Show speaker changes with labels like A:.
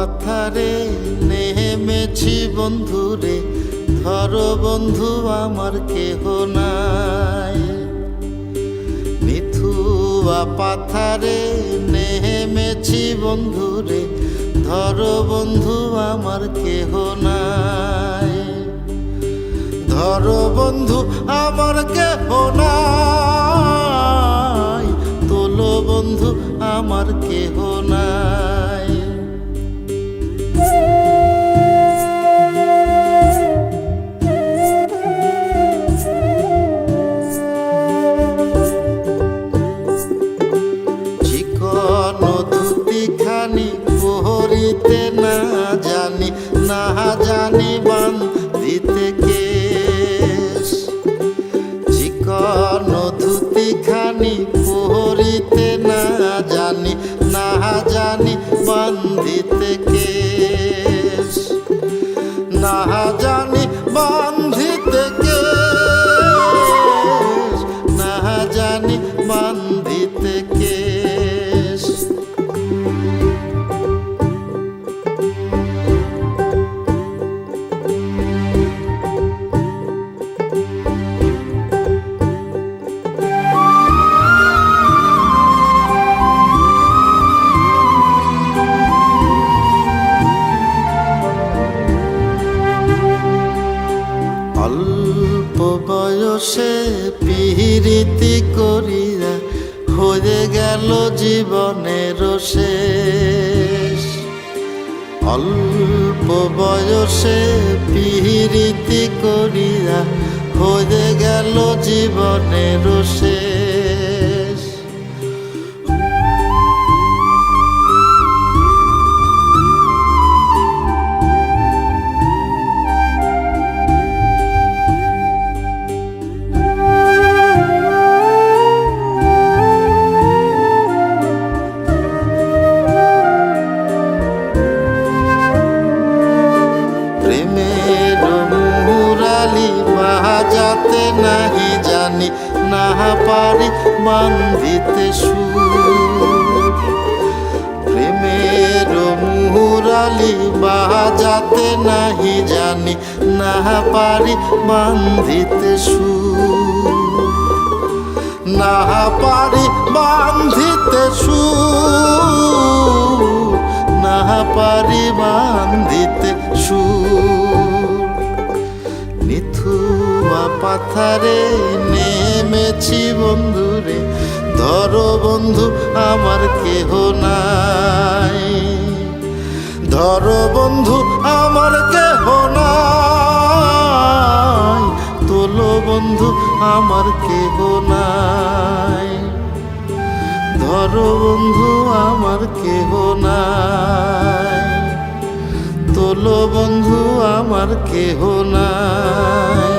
A: পাথারে নেমেছি বন্ধুরে, ধরো বন্ধু আমার কেহ নাই। নিথুয়া পাথারে নেমেছি বন্ধুরে, ধরো বন্ধু আমার কেহ নাই। ধরো বন্ধু আমার কেহ নাই, তোলো বন্ধু আমার কেহ নাই। চিকন ধুতিখানি পরিতে না জানি, না জানি বান্ধিতে কেশ। চিকন ধুতিখানি পরিতে না জানি, না জানি বান্ধিতে কেশ। না জানি বান্ধিতে কেশ, না জানি বান্ধিতে কেশ। অল্প বয়সে পিরিতি করিয়া হয়ে গেল জীবনের শেষ। অল্প বয়সে পিরিতি করিয়া হয়ে গেল জীবনের শেষ। বাজাতে নাহি জানি, না পারি বান্ধিতে সুর। প্রেমের মুরালি বাজাতে নাহি জানি, না পারি বান্ধিতে সুর। না পারি বান্ধিতে সুর, না পারি বান্ধিতে সুর। নিথুয়া পাথারে নেমেছি বন্ধুরে, ধরো বন্ধু আমার কেহ নাই। ধরো বন্ধু আমার কেহ নাই, তোলো বন্ধু আমার কেহ নাই। ধরো বন্ধু আমার কেহ নাই, তোলো বন্ধু আমার কেহ নাই।